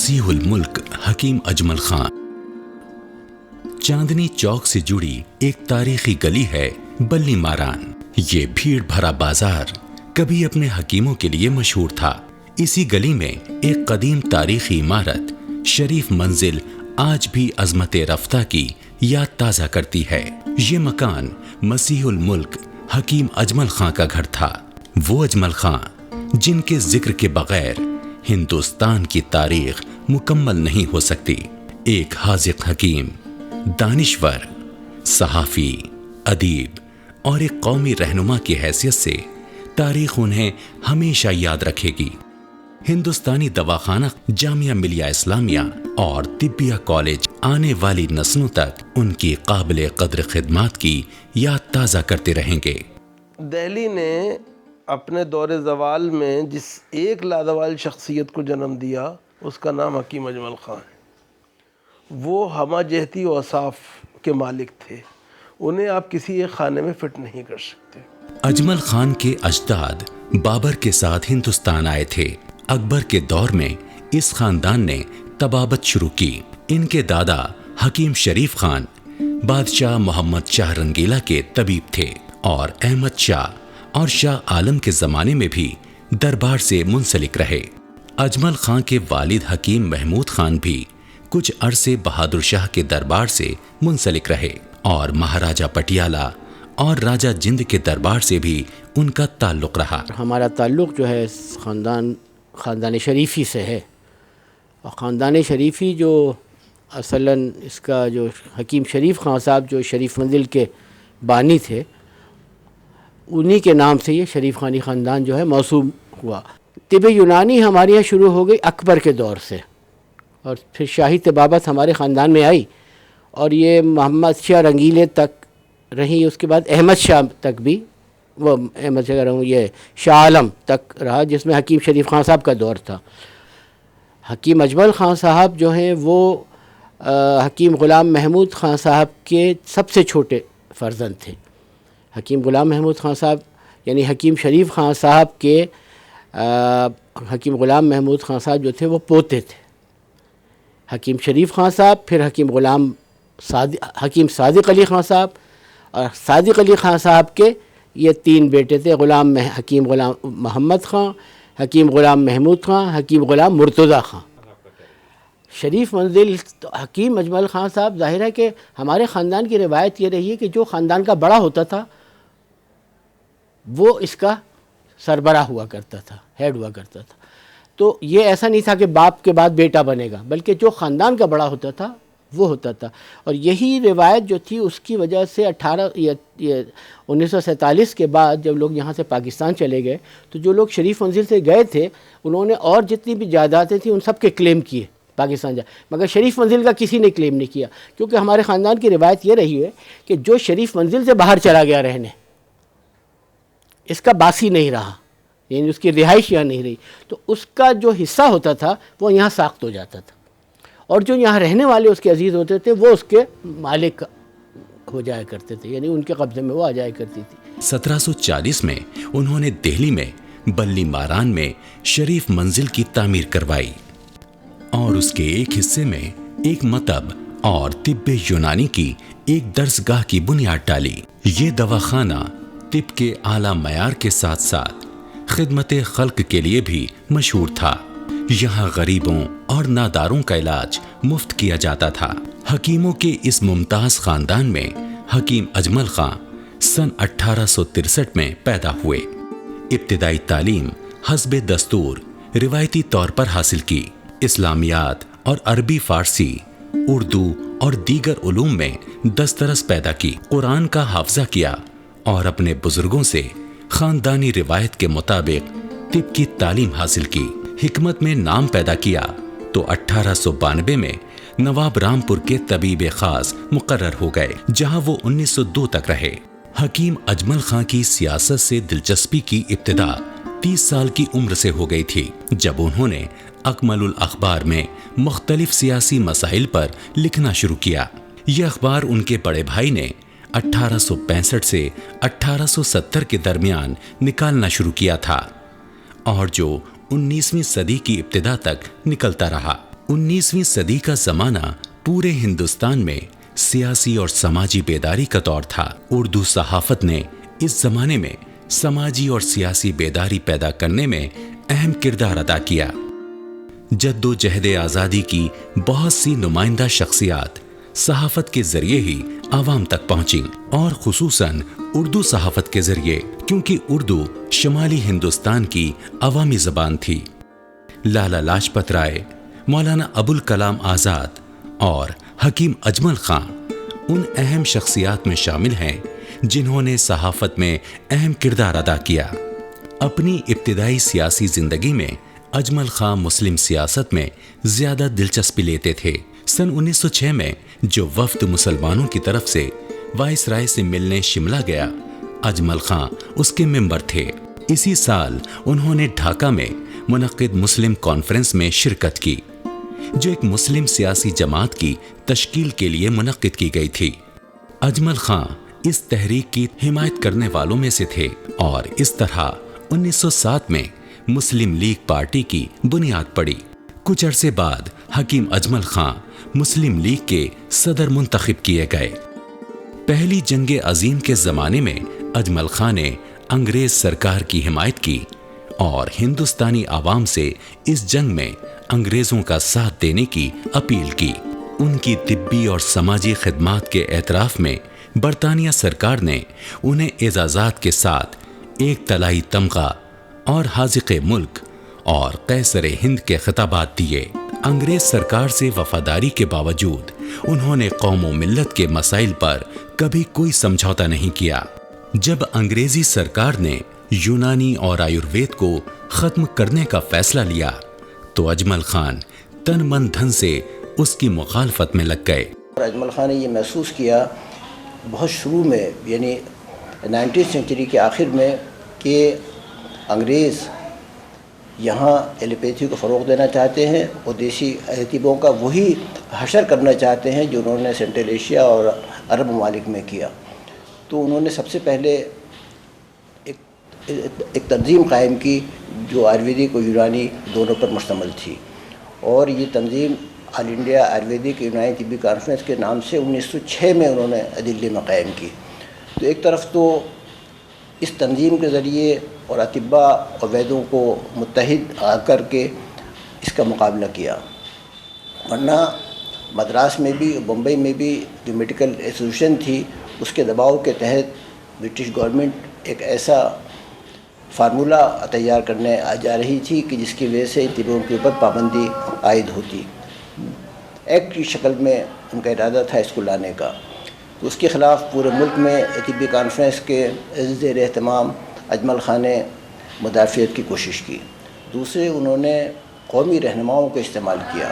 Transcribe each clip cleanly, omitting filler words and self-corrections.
مسیح الملک حکیم اجمل خان۔ چاندنی چوک سے جڑی ایک تاریخی گلی ہے بلی ماران۔ یہ بھیڑ بھرا بازار کبھی اپنے حکیموں کے لیے مشہور تھا۔ اسی گلی میں ایک قدیم تاریخی عمارت شریف منزل آج بھی عظمت رفتہ کی یاد تازہ کرتی ہے۔ یہ مکان مسیح الملک حکیم اجمل خان کا گھر تھا، وہ اجمل خان جن کے ذکر کے بغیر ہندوستان کی تاریخ مکمل نہیں ہو سکتی۔ ایک حاذق حکیم، دانشور، صحافی، ادیب اور ایک قومی رہنما کی حیثیت سے تاریخ انہیں ہمیشہ یاد رکھے گی۔ ہندوستانی دواخانہ، جامعہ ملیہ اسلامیہ اور طبیہ کالج آنے والی نسلوں تک ان کی قابل قدر خدمات کی یاد تازہ کرتے رہیں گے۔ دہلی نے اپنے دور زوال میں جس ایک لازوال شخصیت کو جنم دیا اس کا نام حکیم اجمل خان ہے۔ وہ ہمہ جہتی و اوصاف کے مالک تھے، انہیں آپ کسی ایک خانے میں فٹ نہیں کر سکتے۔ اجمل خان کے اجداد بابر کے ساتھ ہندوستان آئے تھے۔ اکبر کے دور میں اس خاندان نے طبابت شروع کی۔ ان کے دادا حکیم شریف خان بادشاہ محمد شاہ رنگیلا کے طبیب تھے اور احمد شاہ اور شاہ عالم کے زمانے میں بھی دربار سے منسلک رہے۔ اجمل خان کے والد حکیم محمود خان بھی کچھ عرصے بہادر شاہ کے دربار سے منسلک رہے اور مہاراجہ پٹیالہ اور راجہ جند کے دربار سے بھی ان کا تعلق رہا۔ ہمارا تعلق جو ہے خاندان شریفی سے ہے، اور خاندان شریفی جو اصلاً اس کا جو حکیم شریف خان صاحب جو شریف منزل کے بانی تھے، انہی کے نام سے یہ شریف خانی خاندان جو ہے موسوم ہوا۔ طب یونانی ہمارے یہاں شروع ہو گئی اکبر کے دور سے، اور پھر شاہی طبابت ہمارے خاندان میں آئی اور یہ محمد شاہ رنگیلے تک رہی، اس کے بعد احمد شاہ تک بھی، وہ احمد شاہ رہوں یہ شاہ عالم تک رہا، جس میں حکیم شریف خان صاحب کا دور تھا۔ حکیم اجمل خان صاحب جو ہیں وہ حکیم غلام محمود خان صاحب کے سب سے چھوٹے فرزند تھے۔ حکیم غلام محمود خان صاحب یعنی حکیم شریف خان صاحب کے حکیم غلام محمود خان صاحب جو تھے وہ پوتے تھے۔ حکیم شریف خان صاحب، پھر حکیم صادق علی خان صاحب، اور صادق علی خان صاحب کے یہ تین بیٹے تھے، حکیم غلام محمد خان، حکیم غلام محمود خان، حکیم غلام مرتضیٰ خان۔ شریف منزل حکیم اجمل خان صاحب، ظاہر ہے کہ ہمارے خاندان کی روایت یہ رہی ہے کہ جو خاندان کا بڑا ہوتا تھا وہ اس کا سربراہ ہوا کرتا تھا، ہیڈ ہوا کرتا تھا۔ تو یہ ایسا نہیں تھا کہ باپ کے بعد بیٹا بنے گا، بلکہ جو خاندان کا بڑا ہوتا تھا وہ ہوتا تھا۔ اور یہی روایت جو تھی اس کی وجہ سے 1947 کے بعد جب لوگ یہاں سے پاکستان چلے گئے تو جو لوگ شریف منزل سے گئے تھے انہوں نے اور جتنی بھی جائیدادیں تھیں ان سب کے کلیم کیے پاکستان جا، مگر شریف منزل کا کسی نے کلیم نہیں کیا، کیونکہ ہمارے خاندان کی روایت یہ رہی ہے کہ جو شریف منزل سے باہر چلا گیا رہنے، اس کا باسی نہیں رہا، یعنی اس کی رہائش یہاں نہیں رہی، تو اس کا جو حصہ ہوتا تھا وہ یہاں ساخت ہو جاتا تھا، اور جو یہاں رہنے والے اس کے عزیز ہوتے تھے وہ اس کے مالک ہو جایا کرتے تھے، یعنی ان کے قبضے میں وہ آ جایا کرتی تھی۔ 1740 میں انہوں نے دہلی میں بلی ماران میں شریف منزل کی تعمیر کروائی اور اس کے ایک حصے میں ایک مکتب اور طب یونانی کی ایک درسگاہ کی بنیاد ڈالی۔ یہ دواخانہ طب کے اعلیٰ معیار کے ساتھ ساتھ خدمت خلق کے لیے بھی مشہور تھا۔ یہاں غریبوں اور ناداروں کا علاج مفت کیا جاتا تھا۔ حکیموں کے اس ممتاز خاندان میں حکیم اجمل خان سن 1863 میں پیدا ہوئے۔ ابتدائی تعلیم حسب دستور روایتی طور پر حاصل کی۔ اسلامیات اور عربی، فارسی، اردو اور دیگر علوم میں دسترس پیدا کی۔ قرآن کا حافظہ کیا اور اپنے بزرگوں سے خاندانی روایت کے مطابق طب کی تعلیم حاصل کی۔ حکمت میں نام پیدا کیا تو 1892 میں نواب رامپور کے طبیب خاص مقرر ہو گئے، جہاں وہ 1902 تک رہے۔ حکیم اجمل خان کی سیاست سے دلچسپی کی ابتدا 30 سال کی عمر سے ہو گئی تھی، جب انہوں نے اکمل الاخبار میں مختلف سیاسی مسائل پر لکھنا شروع کیا۔ یہ اخبار ان کے بڑے بھائی نے 1865 سے 1870 کے درمیان نکالنا شروع کیا تھا اور جو 19ویں صدی کی ابتدا تک نکلتا رہا۔ 19ویں صدی کا زمانہ پورے ہندوستان میں سیاسی اور سماجی بیداری کا دور تھا۔ اردو صحافت نے اس زمانے میں سماجی اور سیاسی بیداری پیدا کرنے میں اہم کردار ادا کیا۔ جد و جہد آزادی کی بہت سی نمائندہ شخصیات صحافت کے ذریعے ہی عوام تک پہنچیں، اور خصوصاً اردو صحافت کے ذریعے، کیونکہ اردو شمالی ہندوستان کی عوامی زبان تھی۔ لالا لاجپت رائے، مولانا ابوالکلام آزاد اور حکیم اجمل خان ان اہم شخصیات میں شامل ہیں جنہوں نے صحافت میں اہم کردار ادا کیا۔ اپنی ابتدائی سیاسی زندگی میں اجمل خان مسلم سیاست میں زیادہ دلچسپی لیتے تھے۔ سن 1906 میں جو وفد مسلمانوں کی طرف سے وائس رائے سے ملنے شملہ گیا، اجمل خان اس کے ممبر تھے۔ اسی سال انہوں نے ڈھاکہ میں منعقد مسلم کانفرنس میں شرکت کی، جو ایک مسلم سیاسی جماعت کی تشکیل کے لیے منعقد کی گئی تھی۔ اجمل خان اس تحریک کی حمایت کرنے والوں میں سے تھے، اور اس طرح 1907 میں مسلم لیگ پارٹی کی بنیاد پڑی۔ کچھ عرصے بعد حکیم اجمل خان مسلم لیگ کے صدر منتخب کیے گئے۔ پہلی جنگ عظیم کے زمانے میں اجمل خان نے انگریز سرکار کی حمایت کی اور ہندوستانی عوام سے اس جنگ میں انگریزوں کا ساتھ دینے کی اپیل کی۔ ان کی طبی اور سماجی خدمات کے اعتراف میں برطانیہ سرکار نے انہیں اعزازات کے ساتھ ایک طلائی تمغہ اور حاذق ملک اور قیصر ہند کے خطابات دیے۔ انگریز سرکار سے وفاداری کے باوجود انہوں نے قوم و ملت کے مسائل پر کبھی کوئی سمجھوتا نہیں کیا۔ جب انگریزی سرکار نے یونانی اور آیوروید کو ختم کرنے کا فیصلہ لیا تو اجمل خان تن من دھن سے اس کی مخالفت میں لگ گئے۔ اجمل خان نے یہ محسوس کیا بہت شروع میں، یعنی 19 سینچری کے آخر میں، کہ انگریز یہاں ایلوپیتھی کو فروغ دینا چاہتے ہیں اور دیسی ادیبوں کا وہی حشر کرنا چاہتے ہیں جو انہوں نے سینٹرل ایشیا اور عرب ممالک میں کیا۔ تو انہوں نے سب سے پہلے ایک تنظیم قائم کی جو آیورویدک اور یونانی دونوں پر مشتمل تھی، اور یہ تنظیم آل انڈیا آیورویدک یونانی طبی کانفرنس کے نام سے 1906 میں انہوں نے دلی میں قائم کی۔ تو ایک طرف تو اس تنظیم کے ذریعے اور اطباء اور ویدوں کو متحد کر کے اس کا مقابلہ کیا، ورنہ مدراس میں بھی بمبئی میں بھی جو میڈیکل ایسوسیشن تھی اس کے دباؤ کے تحت برٹش گورنمنٹ ایک ایسا فارمولہ تیار کرنے جا رہی تھی کہ جس کی وجہ سے ان طبوں کے اوپر پابندی عائد ہوتی۔ ایکٹ کی شکل میں ان کا ارادہ تھا اس کو لانے کا، تو اس کے خلاف پورے ملک میں طبی کانفرنس کے زیر اہتمام اجمل خان نے مدافعت کی کوشش کی۔ دوسرے انہوں نے قومی رہنماؤں کا استعمال کیا۔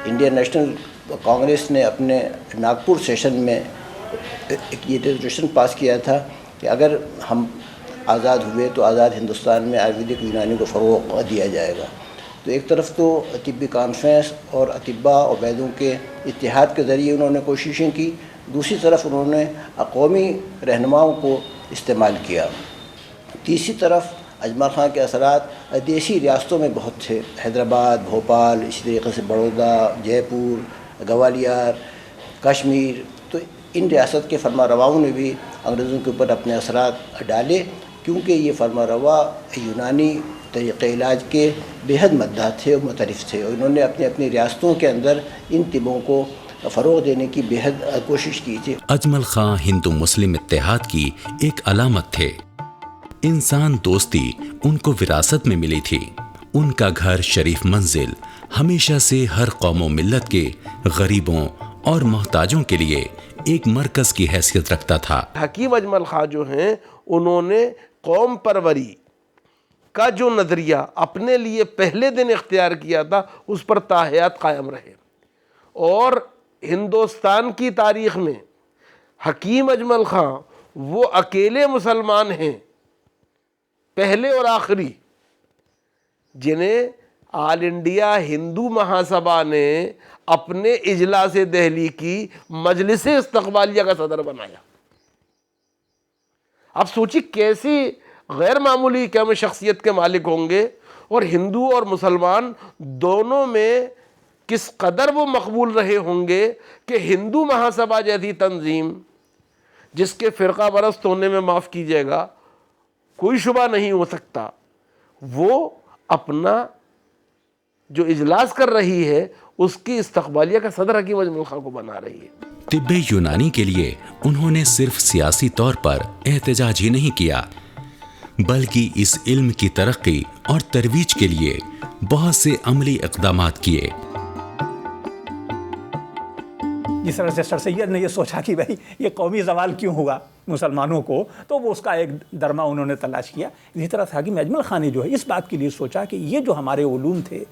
انڈین نیشنل کانگریس نے اپنے ناگپور سیشن میں یہ ریزولوشن پاس کیا تھا کہ اگر ہم آزاد ہوئے تو آزاد ہندوستان میں آیورویدک یونانی کو فروغ دیا جائے گا۔ تو ایک طرف تو طبی کانفرنس اور اطباء اور ویدوں کے اتحاد کے ذریعے انہوں نے کوششیں کی، دوسری طرف انہوں نے قومی رہنماؤں کو استعمال کیا۔ تیسری طرف اجمل خان کے اثرات دیسی ریاستوں میں بہت تھے، حیدرآباد، بھوپال، اسی طریقے سے بڑودہ، جے پور، گوالیار، کشمیر۔ تو ان ریاست کے فرما رواؤں نے بھی انگریزوں کے اوپر اپنے اثرات ڈالے، کیونکہ یہ فرما روا یونانی طریقۂ علاج کے بے حد مداح تھے اور متعارف تھے، اور انہوں نے اپنی ریاستوں کے اندر ان طبوں کو فروغ دینے کی بے حد کوشش کی تھی۔ اجمل خان ہندو مسلم اتحاد کی ایک علامت تھے۔ انسان دوستی ان کو وراثت میں ملی تھی۔ ان کا گھر شریف منزل ہمیشہ سے ہر قوم و ملت کے غریبوں اور محتاجوں کے لیے ایک مرکز کی حیثیت رکھتا تھا۔ حکیم اجمل خان جو ہیں انہوں نے قوم پروری کا جو نظریہ اپنے لیے پہلے دن اختیار کیا تھا اس پر تا حیات قائم رہے، اور ہندوستان کی تاریخ میں حکیم اجمل خان وہ اکیلے مسلمان ہیں، پہلے اور آخری، جنہیں آل انڈیا ہندو مہاسبھا نے اپنے اجلاس دہلی کی مجلس استقبالیہ کا صدر بنایا۔ اب سوچی کیسی غیر معمولی شخصیت کے مالک ہوں گے، اور ہندو اور مسلمان دونوں میں کس قدر وہ مقبول رہے ہوں گے کہ ہندو مہاسبھا جیسی تنظیم جس کے فرقہ پرست ہونے میں معاف کیجیے گا کوئی شبہ نہیں ہو سکتا، وہ اپنا جو اجلاس کر رہی ہے اس کی استقبالیہ کا صدر حکیم اجمل خان کو بنا رہی ہے۔ طب یونانی کے لیے انہوں نے صرف سیاسی طور پر احتجاج ہی نہیں کیا، بلکہ اس علم کی ترقی اور ترویج کے لیے بہت سے عملی اقدامات کیے۔ جس طرح سے سر سید نے یہ سوچا کہ بھائی یہ قومی زوال کیوں ہوا مسلمانوں کو، تو وہ اس کا ایک درما انہوں نے تلاش کیا۔ اسی طرح سے حکیم اجمل خان نے جو ہے اس بات کے لیے سوچا کہ یہ جو ہمارے علوم تھے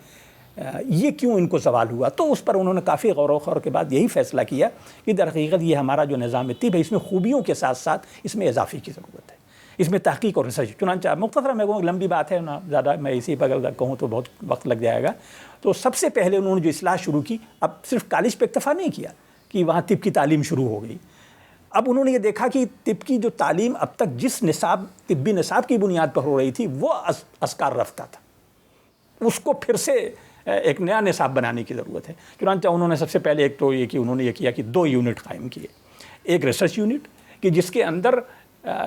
یہ کیوں ان کو زوال ہوا، تو اس پر انہوں نے کافی غور و خوض کے بعد یہی فیصلہ کیا کہ در حقیقت یہ ہمارا جو نظام طب ہے اس میں خوبیوں کے ساتھ ساتھ اس میں اضافے کی ضرورت ہے، اس میں تحقیق اور ریسرچ۔ چنانچہ مختصر میں کہوں، لمبی بات ہے نا، زیادہ میں اسی پر اگر کہوں تو بہت وقت لگ جائے گا۔ تو سب سے پہلے انہوں نے جو اصلاح شروع کی، اب صرف کالج پہ اکتفا نہیں کیا کہ وہاں طب کی تعلیم شروع ہو گئی، اب انہوں نے یہ دیکھا کہ طب کی جو تعلیم اب تک جس نصاب طبی نصاب کی بنیاد پر ہو رہی تھی وہ اسکار رفتہ تھا، اس کو پھر سے ایک نیا نصاب بنانے کی ضرورت ہے۔ چنانچہ انہوں نے سب سے پہلے ایک تو یہ کہ انہوں نے یہ کیا کہ 2 یونٹ قائم کیے، ایک ریسرچ یونٹ کہ جس کے اندر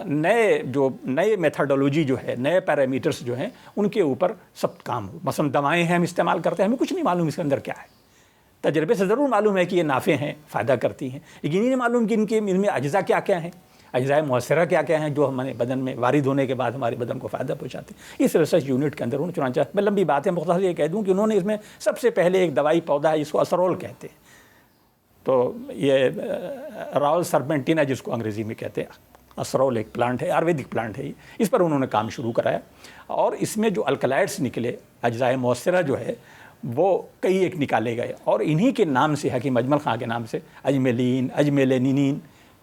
نئے میتھڈولوجی جو ہے، نئے پیرامیٹرز جو ہیں ان کے اوپر سب کام ہو۔ مثلا دوائیں ہیں ہم استعمال کرتے ہیں، ہمیں کچھ نہیں معلوم اس کے اندر کیا ہے، تجربے سے ضرور معلوم ہے کہ یہ نافع ہیں، فائدہ کرتی ہیں، لیکن یہ نہیں معلوم کہ ان میں اجزاء کیا کیا ہیں، اجزاء مؤثرہ کیا کیا ہیں جو ہمارے بدن میں وارد ہونے کے بعد ہمارے بدن کو فائدہ پہنچاتے ہیں۔ اس ریسرچ یونٹ کے اندر انہوں نے، چنانچہ میں لمبی بات ہے مختصر یہ کہہ دوں کہ انہوں نے اس میں سب سے پہلے ایک دوائی پودا ہے جس کو اسرول کہتے ہیں، تو یہ راول سرپینٹینا جس کو انگریزی میں کہتے ہیں، اسرول ایک پلانٹ ہے، آیوریدک پلانٹ ہے، اس پر انہوں نے کام شروع کرایا، اور اس میں جو الکلائڈس نکلے، اجزاء مؤثرہ جو ہے وہ کئی ایک نکالے گئے، اور انہی کے نام سے حکیم اجمل خان کے نام سے اجمیلین، اجمیلینین،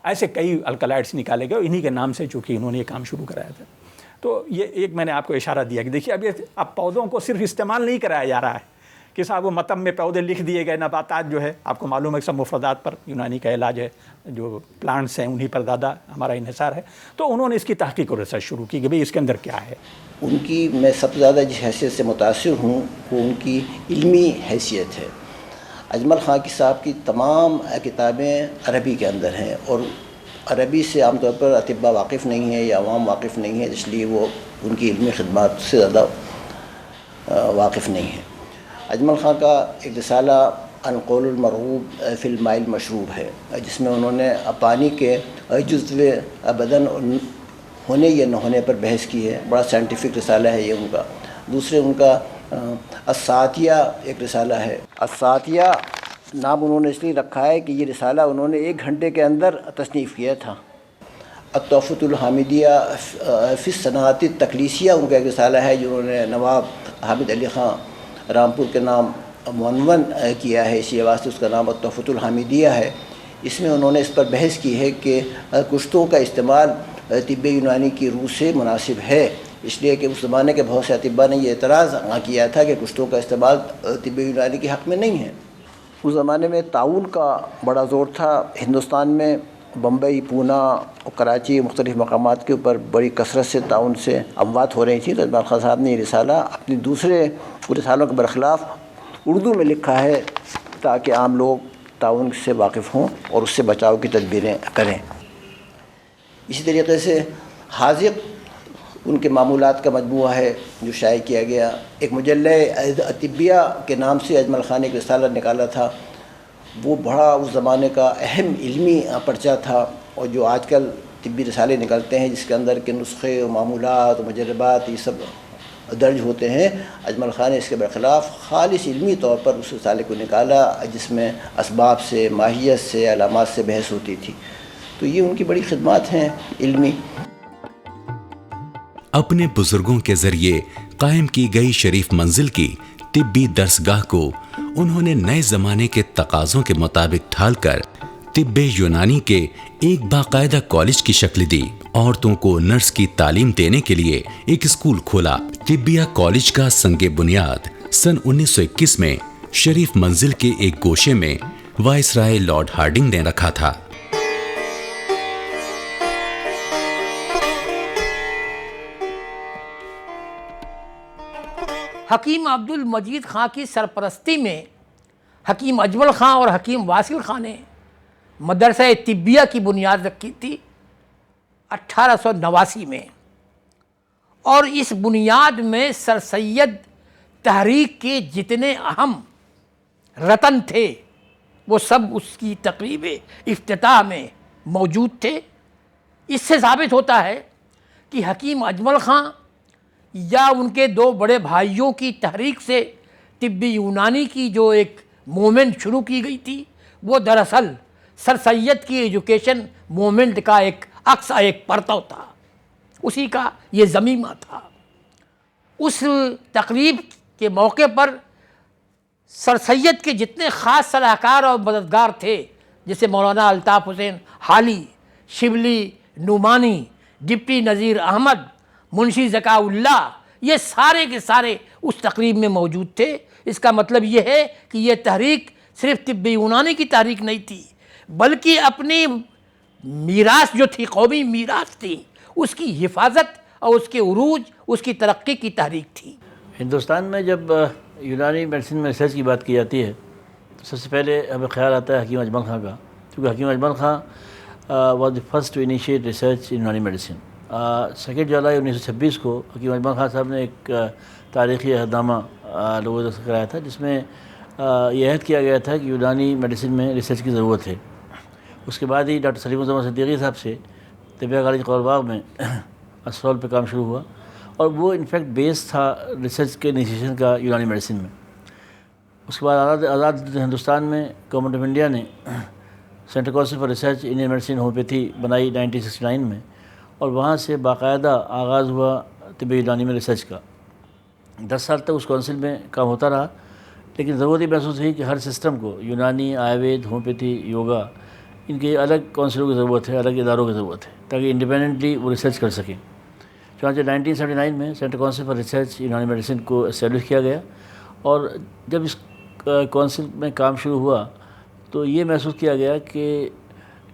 ایسے کئی الکلائڈس نکالے گئے، اور انہی کے نام سے چونکہ انہوں نے یہ کام شروع کرایا تھا۔ تو یہ ایک میں نے آپ کو اشارہ دیا کہ دیکھیے اب پودوں کو صرف استعمال نہیں کرایا جا رہا ہے کہ صاحب وہ متن میں پودے لکھ دیے گئے، نباتات جو ہے آپ کو معلوم ہے سب مفردات پر یونانی کا علاج ہے، جو پلانٹس ہیں انہی پر زیادہ ہمارا انحصار ہے، تو انہوں نے اس کی تحقیق اور ریسرچ شروع کی کہ بھئی اس کے اندر کیا ہے۔ ان کی میں سب سے زیادہ جس حیثیت سے متاثر ہوں وہ ان کی علمی حیثیت ہے۔ اجمل خان صاحب کی تمام کتابیں عربی کے اندر ہیں، اور عربی سے عام طور پر اطباء واقف نہیں ہیں یا عوام واقف نہیں ہیں، اس لیے وہ ان کی علمی خدمات سے زیادہ واقف نہیں ہیں۔ اجمل خان کا ایک رسالہ القول المرغوب فی الماء المشروب ہے، جس میں انہوں نے پانی کے جزو بدن ہونے یا نہ ہونے پر بحث کی ہے، بڑا سائنٹیفک رسالہ ہے یہ ان کا۔ دوسرے ان کا الساتیہ ایک رسالہ ہے، الساتیہ نام انہوں نے اس لیے رکھا ہے کہ یہ رسالہ انہوں نے 1 گھنٹے کے اندر تصنیف کیا تھا۔ التحفۃ الحامدیہ فی الصناعۃ التکلیسیہ ان کا ایک رسالہ ہے جو انہوں نے نواب حامد علی خان رامپور کے نام معنون کیا ہے، اسی واسطے اس کا نام التحفۃ الحامدیہ ہے۔ اس میں انہوں نے اس پر بحث کی ہے کہ کشتوں کا استعمال طب یونانی کی روح سے مناسب ہے، اس لیے کہ اس زمانے کے بہت سے اطباء نے یہ اعتراض کیا تھا کہ کشتوں کا استعمال طب یونانی کے حق میں نہیں ہے۔ اس زمانے میں تعاون کا بڑا زور تھا، ہندوستان میں بمبئی، پونا اور کراچی مختلف مقامات کے اوپر بڑی کثرت سے تعاون سے اموات ہو رہی تھیں، تو اجمل خان صاحب نے یہ رسالہ اپنی دوسرے رسالوں کے برخلاف اردو میں لکھا ہے تاکہ عام لوگ تعاون سے واقف ہوں اور اس سے بچاؤ کی تدبیریں کریں۔ اسی طریقے سے حاذق ان کے معمولات کا مجموعہ ہے جو شائع کیا گیا۔ ایک مجلہ طبیہ کے نام سے اجمل خان نے ایک رسالہ نکالا تھا، وہ بڑا اس زمانے کا اہم علمی پرچہ تھا، اور جو آج کل طبی رسالے نکلتے ہیں جس کے اندر کے نسخے و معمولات و مجربات یہ سب درج ہوتے ہیں، اجمل خان نے اس کے برخلاف خالص علمی طور پر اس رسالے کو نکالا جس میں اسباب سے، ماہیت سے، علامات سے بحث ہوتی تھی۔ تو یہ ان کی بڑی خدمات ہیں علمی۔ اپنے بزرگوں کے ذریعے قائم کی گئی شریف منزل کی طبی درسگاہ کو انہوں نے نئے زمانے کے تقاضوں کے مطابق ڈھال کر طب یونانی کے ایک باقاعدہ کالج کی شکل دی۔ عورتوں کو نرس کی تعلیم دینے کے لیے ایک اسکول کھولا۔ طبیہ کالج کا سنگ بنیاد سن 1921 میں شریف منزل کے ایک گوشے میں وائسرائے لارڈ ہارڈنگ نے رکھا تھا۔ حکیم عبد المجید خان کی سرپرستی میں حکیم اجمل خان اور حکیم واصل خان نے مدرسہ طبیہ کی بنیاد رکھی تھی 1889 میں، اور اس بنیاد میں سر سید تحریک کے جتنے اہم رتن تھے وہ سب اس کی تقریب افتتاح میں موجود تھے۔ اس سے ثابت ہوتا ہے کہ حکیم اجمل خان یا ان کے دو بڑے بھائیوں کی تحریک سے طب یونانی کی جو ایک موومنٹ شروع کی گئی تھی وہ دراصل سر سید کی ایجوکیشن موومنٹ کا ایک عکس، ایک پرتو تھا، اسی کا یہ ضمیمہ تھا۔ اس تقریب کے موقع پر سر سید کے جتنے خاص صلاحکار اور مددگار تھے، جیسے مولانا الطاف حسین حالی، شبلی نعمانی، ڈپٹی نذیر احمد، منشی ذکاء اللہ، یہ سارے کے سارے اس تقریب میں موجود تھے۔ اس کا مطلب یہ ہے کہ یہ تحریک صرف طب یونانی کی تحریک نہیں تھی، بلکہ اپنی میراث جو تھی، قومی میراث تھی، اس کی حفاظت اور اس کے عروج، اس کی ترقی کی تحریک تھی۔ ہندوستان میں جب یونانی میڈیسن میں ریسرچ کی بات کی جاتی ہے تو سب سے پہلے ہمیں خیال آتا ہے حکیم اجمل خان کا، کیونکہ Hakim Ajmal Khan was the first to initiate research in Unani medicine. 2 جولائی 1926 کو حکیم اجمل خان صاحب نے ایک تاریخی عہدنامہ لوگوں سے کرایا تھا، جس میں یہ عہد کیا گیا تھا کہ یونانی میڈیسن میں ریسرچ کی ضرورت ہے۔ اس کے بعد ہی ڈاکٹر سلیم الزمان صدیقی صاحب سے طبیہ کالج قول باغ میں اسرول پہ کام شروع ہوا، اور وہ انفیکٹ بیس تھا ریسرچ کے انیشیشن کا یونانی میڈیسن میں۔ اس کے بعد آزاد ہندوستان میں گورنمنٹ آف انڈیا نے central council for research Indian medicine homeopathy بنائی 1969 میں، اور وہاں سے باقاعدہ آغاز ہوا طب یونانی میں ریسرچ کا۔ 10 سال تک اس کونسل میں کام ہوتا رہا، لیکن ضرورت یہ محسوس ہوئی کہ ہر سسٹم کو یونانی، آیوید، ہومیوپیتھی، یوگا، ان کے الگ کونسلوں کی ضرورت ہے، الگ اداروں کی ضرورت ہے، تاکہ انڈیپینڈنٹلی وہ ریسرچ کر سکیں۔ چنانچہ 1979 میں سینٹرل کونسل فار ریسرچ یونانی میڈیسن کو اسٹیبلش کیا گیا، اور جب اس کونسل میں کام شروع ہوا تو یہ محسوس کیا گیا کہ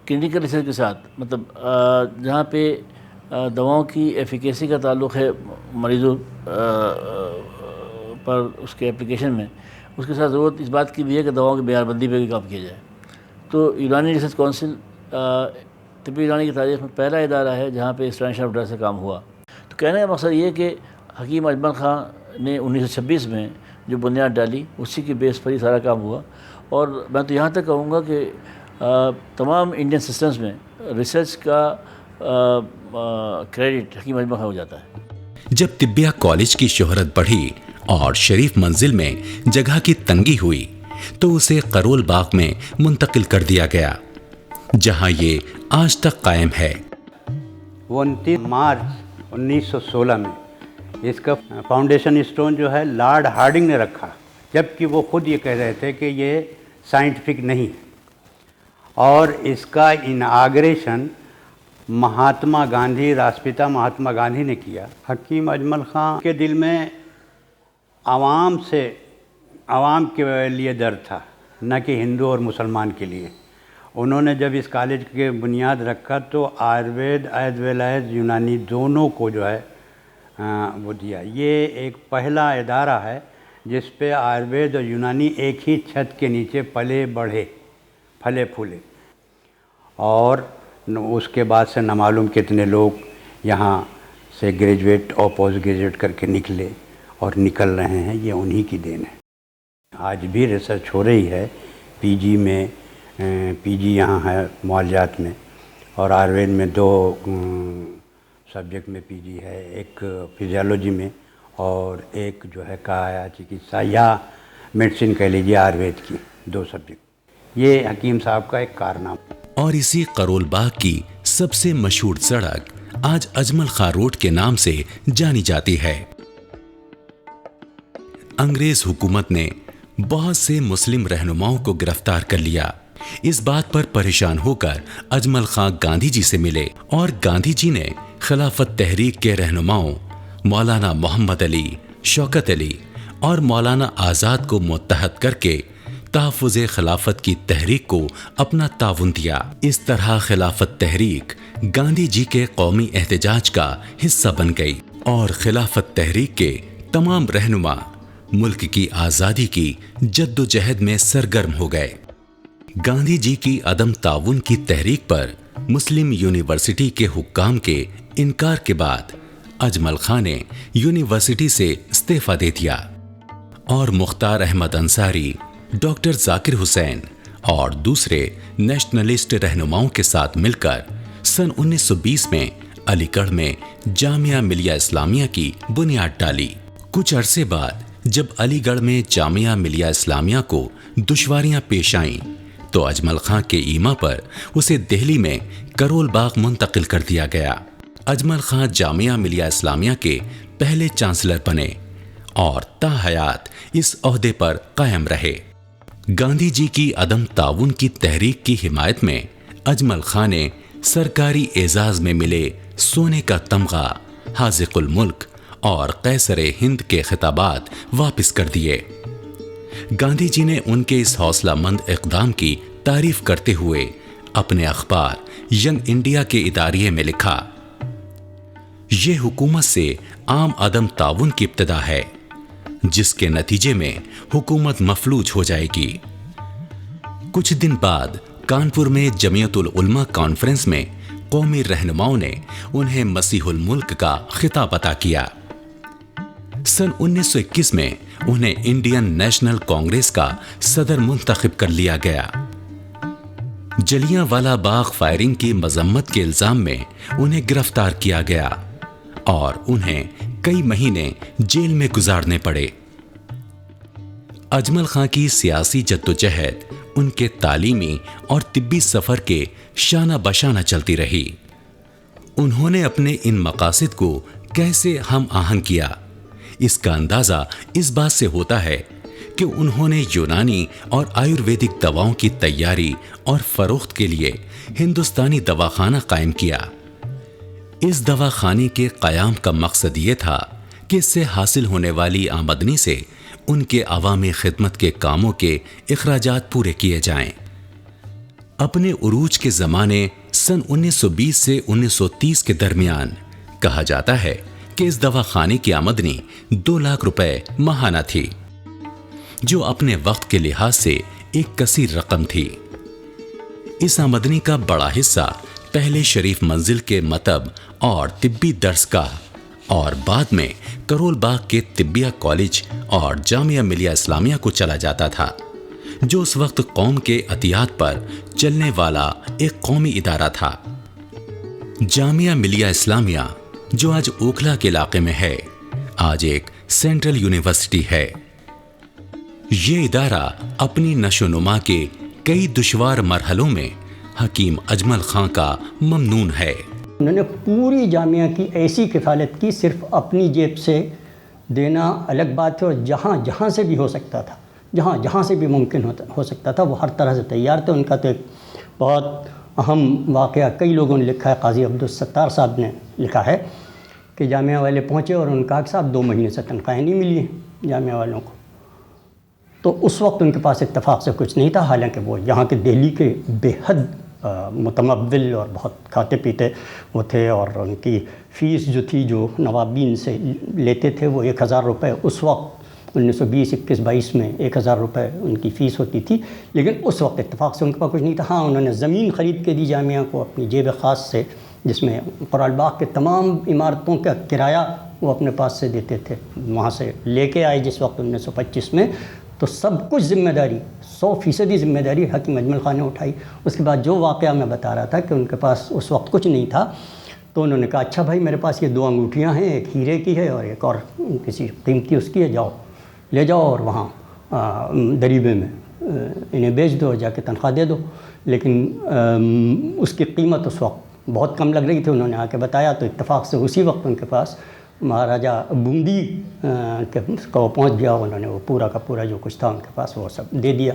کلینکل ریسرچ کے ساتھ، مطلب جہاں پہ دواؤں کی ایفیکیسی کا تعلق ہے مریضوں پر اس کے اپلیکیشن میں، اس کے ساتھ ضرورت اس بات کی بھی ہے کہ دواؤں کی معیار بندی پہ بھی کام کیا جائے۔ تو یونانی ریسرچ کونسل طب یونانی کی تاریخ میں پہلا ادارہ ہے جہاں پہ اسٹرینشن آف ڈرگ سے کام ہوا۔ تو کہنے کا مقصد یہ ہے کہ حکیم اجمل خان نے 1926 میں جو بنیاد ڈالی، اسی کی بیس پر ہی سارا کام ہوا، اور میں تو یہاں تک کہوں گا کہ تمام انڈین سسٹمز میں ریسرچ کا کریڈٹ حکیم اجمل خان ہو جاتا ہے۔ جب طبیہ کالج کی شہرت بڑھی اور شریف منزل میں جگہ کی تنگی ہوئی تو اسے قرول باغ میں منتقل کر دیا گیا، جہاں یہ آج تک قائم ہے۔ 29 مارچ 1916 میں اس کا فاؤنڈیشن اسٹون جو ہے لارڈ ہارڈنگ نے رکھا، جبکہ وہ خود یہ کہہ رہے تھے کہ یہ سائنٹیفک نہیں، اور اس کا اناگریشن مہاتما گاندھی، راشٹرپتا مہاتما گاندھی نے کیا۔ حکیم اجمل خان کے دل میں عوام کے لیے درد تھا، نہ کہ ہندو اور مسلمان کے لیے۔ انہوں نے جب اس کالج کے بنیاد رکھا تو آیوروید ایز ویل ایز یونانی دونوں کو جو ہے وہ دیا۔ یہ ایک پہلا ادارہ ہے جس پہ آیوروید اور یونانی ایک ہی چھت کے نیچے پلے بڑھے، پھلے پھولے، اور اس کے بعد سے نہ معلوم کتنے لوگ یہاں سے گریجویٹ اور پوسٹ گریجویٹ کر کے نکلے اور نکل رہے ہیں، یہ انہی کی دین ہے۔ آج بھی ریسرچ ہو رہی ہے پی جی میں، پی جی یہاں ہے معالجات میں، اور آیوروید میں 2 سبجیکٹ میں پی جی ہے، ایک فزیالوجی میں اور ایک جو ہے کایا چکتسا یا میڈیسن کہہ لیجیے آیوروید کی 2 سبجیکٹ۔ یہ حکیم صاحب کا ایک کارنامہ۔ اور اسی قرول باغ کی سب سے مشہور سڑک آج اجمل خان روڈ کے نام سے جانی جاتی ہے۔ انگریز حکومت نے بہت سے مسلم رہنماؤں کو گرفتار کر لیا۔ اس بات پر پریشان ہو کر اجمل خان گاندھی جی سے ملے، اور گاندھی جی نے خلافت تحریک کے رہنماؤں مولانا محمد علی، شوکت علی اور مولانا آزاد کو متحد کر کے تحفظ خلافت کی تحریک کو اپنا تعاون دیا۔ اس طرح خلافت تحریک گاندھی جی کے قومی احتجاج کا حصہ بن گئی، اور خلافت تحریک کے تمام رہنما ملک کی آزادی کی جدوجہد میں سرگرم ہو گئے۔ گاندھی جی کی عدم تعاون کی تحریک پر مسلم یونیورسٹی کے حکام کے انکار کے بعد اجمل خان نے یونیورسٹی سے استعفیٰ دے دیا اور مختار احمد انصاری، ڈاکٹر ذاکر حسین اور دوسرے نیشنلسٹ رہنماؤں کے ساتھ مل کر سن 1920 میں علی گڑھ میں جامعہ ملیہ اسلامیہ کی بنیاد ڈالی۔ کچھ عرصے بعد جب علی گڑھ میں جامعہ ملیہ اسلامیہ کو دشواریاں پیش آئیں تو اجمل خان کے ایما پر اسے دہلی میں کرول باغ منتقل کر دیا گیا۔ اجمل خان جامعہ ملیہ اسلامیہ کے پہلے چانسلر بنے اور تا حیات اس عہدے پر قائم رہے۔ گاندھی جی کی عدم تعاون کی تحریک کی حمایت میں اجمل خان نے سرکاری اعزاز میں ملے سونے کا تمغہ، حاذق الملک اور قیصر ہند کے خطابات واپس کر دیے۔ گاندھی جی نے ان کے اس حوصلہ مند اقدام کی تعریف کرتے ہوئے اپنے اخبار ینگ انڈیا کے اداریے میں لکھا، یہ حکومت سے عام عدم تعاون کی ابتدا ہے جس کے نتیجے میں حکومت مفلوج ہو جائے گی۔ کچھ دن بعد کانپور میں جمعیت العلماء کانفرنس میں قومی رہنماؤں نے انہیں مسیح الملک کا خطاب عطا کیا۔ سن 1921 میں انہیں انڈین نیشنل کانگریس کا صدر منتخب کر لیا گیا۔ جلیاں والا باغ فائرنگ کی مذمت کے الزام میں انہیں گرفتار کیا گیا اور انہیں کئی مہینے جیل میں گزارنے پڑے۔ اجمل خان کی سیاسی جدوجہد ان کے تعلیمی اور طبی سفر کے شانہ بشانہ چلتی رہی۔ انہوں نے اپنے ان مقاصد کو کیسے ہم آہنگ کیا، اس کا اندازہ اس بات سے ہوتا ہے کہ انہوں نے یونانی اور آیورویدک دواؤں کی تیاری اور فروخت کے لیے ہندوستانی دواخانہ قائم کیا۔ اس دواخانے کے قیام کا مقصد یہ تھا کہ اس سے حاصل ہونے والی آمدنی سے ان کے عوامی خدمت کے کاموں کے اخراجات پورے کیے جائیں۔ اپنے عروج کے زمانے سن 1920 سے 1930 کے درمیان کہا جاتا ہے کہ اس دواخانے کی آمدنی 2 لاکھ روپے ماہانہ تھی، جو اپنے وقت کے لحاظ سے ایک کثیر رقم تھی۔ اس آمدنی کا بڑا حصہ پہلے شریف منزل کے مطب اور طبی درسگاہ اور بعد میں کرول باغ کے طبیہ کالج اور جامعہ ملیہ اسلامیہ کو چلا جاتا تھا، جو اس وقت قوم کے عطیات پر چلنے والا ایک قومی ادارہ تھا۔ جامعہ ملیہ اسلامیہ جو آج اوکھلا کے علاقے میں ہے، آج ایک سینٹرل یونیورسٹی ہے۔ یہ ادارہ اپنی نشو و نما کے کئی دشوار مرحلوں میں حکیم اجمل خان کا ممنون ہے۔ انہوں نے پوری جامعہ کی ایسی کفالت کی، صرف اپنی جیب سے دینا الگ بات ہے، اور جہاں جہاں سے بھی ہو سکتا تھا، جہاں سے بھی ممکن ہو سکتا تھا، وہ ہر طرح سے تیار تھے۔ ان کا تو ایک بہت اہم واقعہ کئی لوگوں نے لکھا ہے، قاضی عبدالستار صاحب نے لکھا ہے کہ جامعہ والے پہنچے اور ان کا صاحب 2 مہینے سے تنخواہیں نہیں ملی ہیں جامعہ والوں کو۔ تو اس وقت ان کے پاس اتفاق سے کچھ نہیں تھا، حالانکہ وہ یہاں کے دہلی کے بے حد متمول اور بہت کھاتے پیتے وہ تھے، اور ان کی فیس جو تھی جو نوابین سے لیتے تھے وہ 1000 روپے، اس وقت 1920 21 22 میں 1000 روپے ان کی فیس ہوتی تھی، لیکن اس وقت اتفاق سے ان کے پاس کچھ نہیں تھا۔ ہاں، انہوں نے زمین خرید کے دی جامعہ کو اپنی جیب خاص سے، جس میں قرال باغ کے تمام عمارتوں کا کرایہ وہ اپنے پاس سے دیتے تھے، وہاں سے لے کے آئے جس وقت 1925 میں۔ تو سب کچھ ذمہ داری 100% ذمہ داری حکیم اجمل خان نے اٹھائی۔ اس کے بعد جو واقعہ میں بتا رہا تھا کہ ان کے پاس اس وقت کچھ نہیں تھا، تو انہوں نے کہا اچھا بھائی میرے پاس یہ 2 انگوٹھیاں ہیں، ایک ہیرے کی ہے اور ایک اور کسی قیمتی اس کی ہے، جاؤ لے جاؤ اور وہاں دریبے میں انہیں بیچ دو اور جا کے تنخواہ دے دو۔ لیکن اس کی قیمت اس وقت بہت کم لگ رہی تھی، انہوں نے آ کے بتایا، تو اتفاق سے اسی وقت ان کے پاس مہاراجہ بوندی کو پہنچ گیا، انہوں نے وہ پورا کا پورا جو کچھ تھا ان کے پاس وہ سب دے دیا۔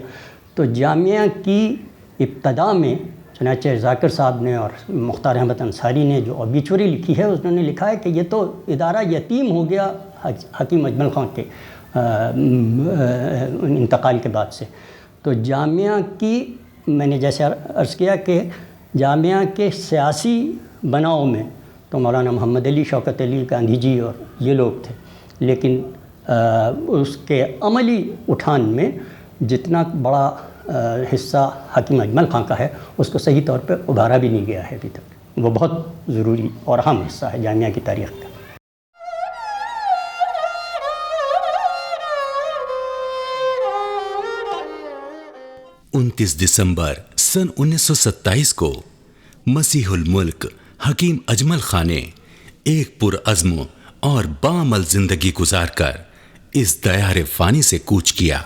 تو جامعہ کی ابتدا میں چنانچہ ذاکر صاحب نے اور مختار احمد انصاری نے جو اوبیچوری لکھی ہے، انہوں نے لکھا ہے کہ یہ تو ادارہ یتیم ہو گیا حکیم اجمل خان کے انتقال کے بعد سے۔ تو جامعہ کی، میں نے جیسے عرض کیا کہ جامعہ کے سیاسی بناؤ میں تو مولانا محمد علی، شوکت علی، گاندھی جی اور یہ لوگ تھے، لیکن اس کے عملی اٹھان میں جتنا بڑا حصہ حکیم اجمل خان کا ہے اس کو صحیح طور پہ ابھارا بھی نہیں گیا ہے ابھی تک. وہ بہت ضروری اور اہم حصہ ہے جامعہ کی تاریخ کا. 29 دسمبر سن 1927 کو مسیح الملک حکیم اجمل خان نے ایک پرعزم اور بامل زندگی گزار کر اس دیار فانی سے کوچ کیا.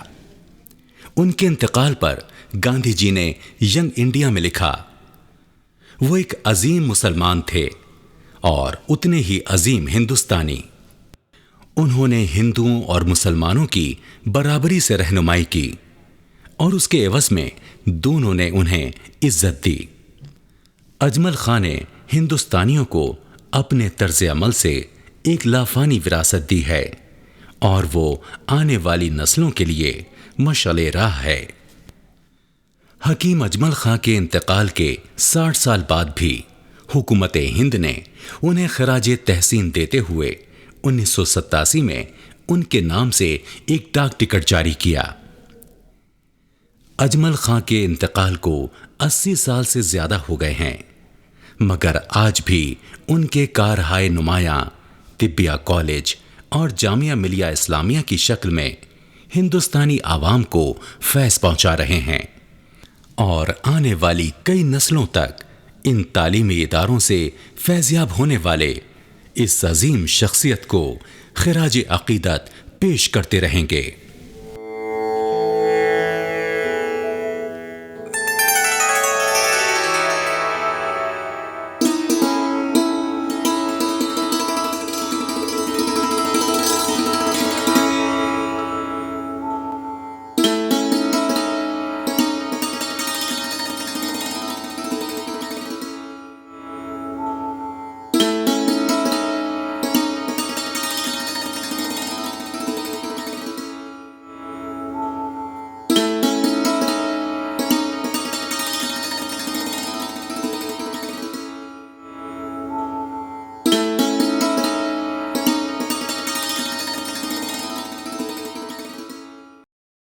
ان کے انتقال پر گاندھی جی نے ینگ انڈیا میں لکھا، وہ ایک عظیم مسلمان تھے اور اتنے ہی عظیم ہندوستانی. انہوں نے ہندوؤں اور مسلمانوں کی برابری سے رہنمائی کی اور اس کے عوض میں دونوں نے انہیں عزت دی. اجمل خان نے ہندوستانیوں کو اپنے طرز عمل سے ایک لافانی وراثت دی ہے اور وہ آنے والی نسلوں کے لیے مشعل راہ ہے. حکیم اجمل خان کے انتقال کے 60 سال بعد بھی حکومت ہند نے انہیں خراج تحسین دیتے ہوئے 1987 میں ان کے نام سے ایک ڈاک ٹکٹ جاری کیا. اجمل خان کے انتقال کو 80 سال سے زیادہ ہو گئے ہیں، مگر آج بھی ان کے کارہائے نمایاں طبیہ کالج اور جامعہ ملیہ اسلامیہ کی شکل میں ہندوستانی عوام کو فیض پہنچا رہے ہیں اور آنے والی کئی نسلوں تک ان تعلیمی اداروں سے فیضیاب ہونے والے اس عظیم شخصیت کو خراج عقیدت پیش کرتے رہیں گے.